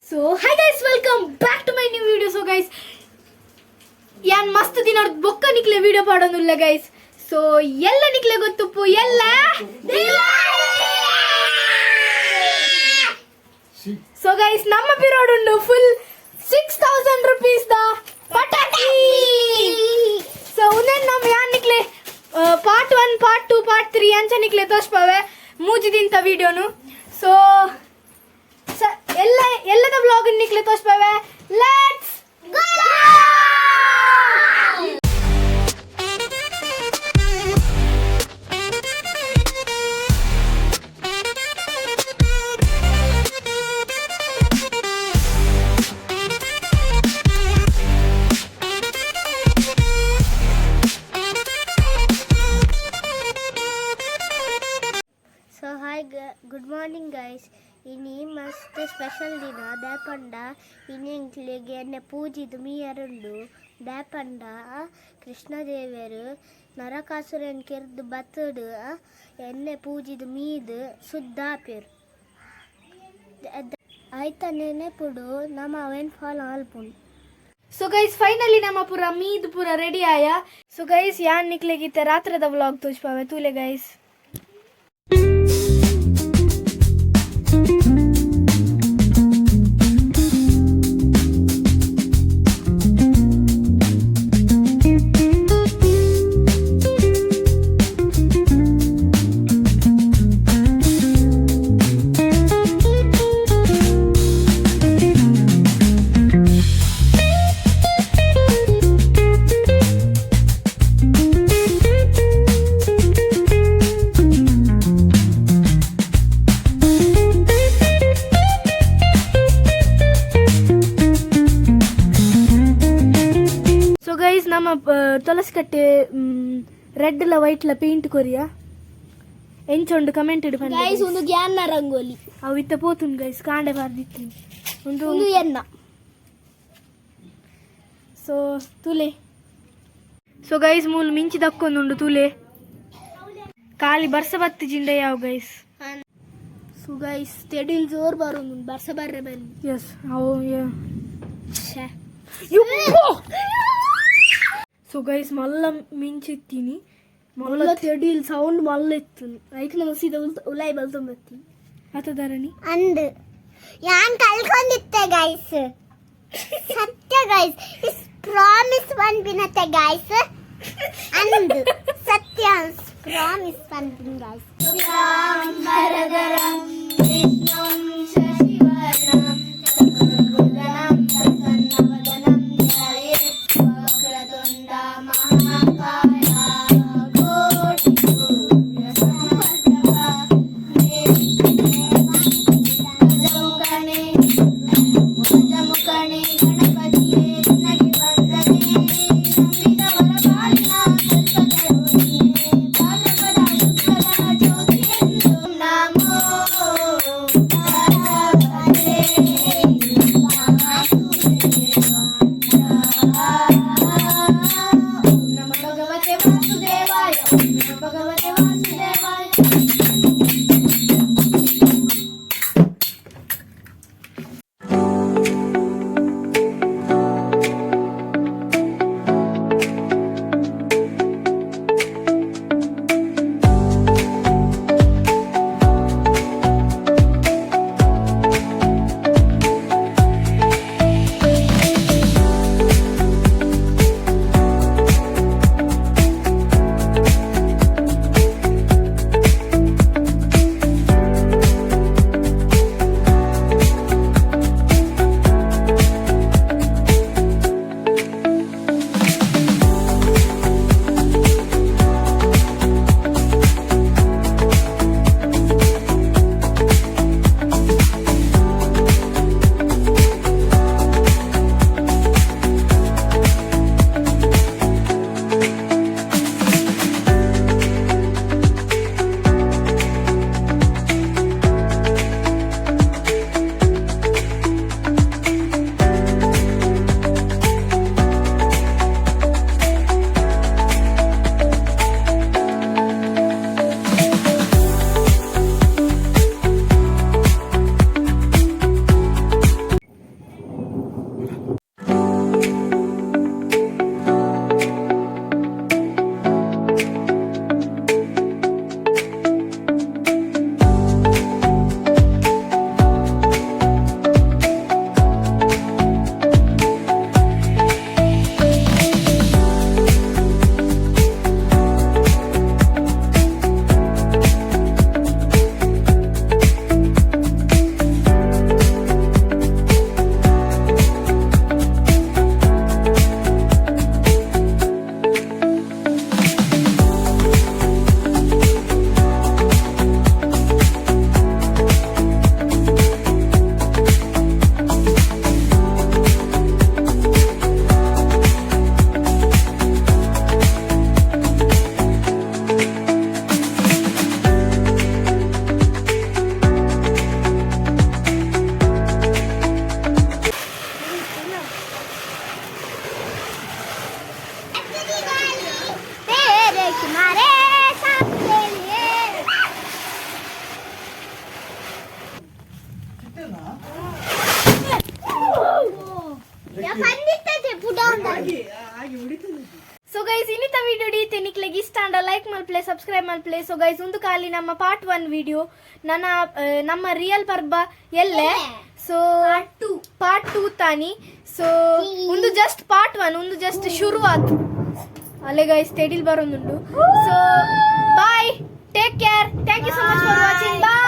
So hi guys, welcome back to my new video. So guys, यान मस्त दिन और बೊಕ್ಕ निकले वीडियो पाडोनुल्ला guys. So ಎಲ್ಲ ನಿಕ್ಲೆ ಗೊತ್ತುಪ್ಪು ಎಲ್ಲ So guys, ನಮ್ಮ ಪಿರೋಡ್ ಉಂಡು ಫುಲ್ 6000 rupees ದ ಪಟಾಕಿ. So ಉನೆನ್ ನಮ್ ಯಾನ್ ನಿಕ್ಲೆ part 1 part 2 part 3 ಅಂಚ ನಿಕ್ಲೆ ತೋರ್ಸ್ಪವೆ ಮೂಜಿದಿಂತ ವಿಡಿಯೋನು. So ಎಲ್ಲದ ವ್ಲಾಗ್ ನಿಕ್ಲೆ ತೋರ್ಸ್ಪವೆ. Let's go. So hi, good morning guys. Ini mast special dina dapanda ini inklege ಪೂಜಿದು ಮೀಯರುಂಡು ದಾಪಂಡ ಕೃಷ್ಣ ದೇವರು ನರಕಾಸುರನ್ ಕೆರ್ದು ಬತ್ತುಡು ಎಣ್ಣೆ ಪೂಜಿದು ಮೀದು ಸುದ್ದಾಪೇರು ಆಯ್ತನೇನೆ ಪುಡು ನಮ್ಮ ಅವೆನ್ ಫಾಲ್ ಆಲ್ಪುಂಡು. ಸೊ ಗೈಸ್ ಫೈನಲಿ ನಮ್ಮ ಪೂರ ಮೀದ್ ಪೂರ ರೆಡಿ ಆಯ. ಸೊ ಗೈಸ್ ಯಾನ್ ನಿಕ್ಲೆಗಿತ್ತೆ ರಾತ್ರದ ವ್ಲಾಗ್ ತೋರಿಸ್ಪಾವೆ ತೂಲೆ ಗೈಸ್. ನಮ್ಮ ತುಳಸಿ ಕಟ್ಟೆ ರೆಡ್ ಲ ವೈಟ್ ಲ ಪೇಂಟ್ ಕೊರಿಯಾ ಎಂಚೊಂಡು ಕಮೆಂಟ್ ಇಡು ಗೈಸ್ ಒಂದು ಗ್ಯಾನ್ನ ರಂಗೋಲಿ ಅವು ಇತ್ತ ಪೋತುಂಡು ಗೈಸ್ ಕಾಂಡೆ ಬಾರ್ದಿತ್ತು ಒಂದು ಎನ್ನ. ಸೊ ತುಲೆ ಸೊ ಗೈಸ್ ಮೂಲು ಮಿಂಚಿ ದಕ್ಕೊಂದುಂಡು ತುಲೆ ಖಾಲಿ ಬರ್ಸ ಬತ್ತಿ ಜಿಂಡೆ ಯಾವ ಗೈಸ್. ಸೊ ಗೈಸ್ ತೆಡಿಲ್ ಜೋರ್ ಬರೋದು ಬರ್ಸ ಬರ್ರೆ ಬನ್ನಿ. ಎಸ್ ಅವು ಸೊ ಗೈಸ್ ಮಲ್ಲ ಮಿಂಚಿತ್ತೀನಿ ಮಲ್ಲ ತೆಡಿಲ್ ಸೌಂಡ್ ಮಲ್ಲ ಇತ್ತು ಐಕ್ ನಮ್ಮ ಸೀದಾ ಉಲಾಯಿ ಬಲ್ತೊಂಬತ್ತಿ ಆತದಾರಣಿ ಅಂಡ್ ಯಾನ್ ಕಲ್ಕೊಂಡಿತ್ತೆ ಗೈಸ್ ಸತ್ಯ ಗೈಸ್ ಇಸ್ ಪ್ರಾಮಿಸ್ ಒನ್ ಬಿನತ್ತೆ ಗೈಸ್ ಅಂಡ್ ಸತ್ಯ ಪ್ರಾಮಿಸ್ ಒನ್ ಬಿನ್ ಗೈಸ್. ಭರಗರಂ ವಿಷ್ಣುಂ ಶಶಿವರ್ಣಂ ಚತುರ್ಭುಜಂ ಪ್ರಸನ್ನವದನಂ ಧ್ಯಾಯೇ ವಕ್ರತುಂಡ ಮಹಾಕಾಯ ಕೋಟಿ ಸೂರ್ಯ ಸಮಪ್ರಭ ಗಜಮುಖಣೆ ಗಣಪತಿಯೇ ನಗೆ ವಂದನೆ ನಂಬಿದ ವರಪಾಲಿನ ಕಲ್ಪತರುಣಿಯೇ ಭಾದ್ರಪದ ಶುಕ್ಲಗಳ ಜ್ಯೋತಿಯೆಂದು ನಮೋ ನಿಕ್ಲೆಗೆ ಇಷ್ಟ ಅಂಡ ಲೈಕ್ ಮಲ್ಪ್ಲೆ ಸಬ್ಸ್ಕ್ರೈಬ್ ಮಲ್ಪ್ಲೆ. ಸೊ ಗೈಸ್ ಒಂದು ಖಾಲಿ ನಮ್ಮ ಪಾರ್ಟ್ 1 ವಿಡಿಯೋ ನಮ್ಮ ರಿಯಲ್ ಪರ್ಬ ಎಲ್ಲೆ. ಸೊ ಪಾರ್ಟ್ 2 ತಾನಿ. ಸೊ ಒಂದು ಜಸ್ಟ್ ಪಾರ್ಟ್ 1 ಒಂದು ಜಸ್ಟ್ ಶುರುವಾತ್ ಅಲ್ಲೇ ಗೈಸ್ ತೆಡಿಲ್ ಬರೋದುಂಡು. So bye, take care, thank you so much for watching. Bye.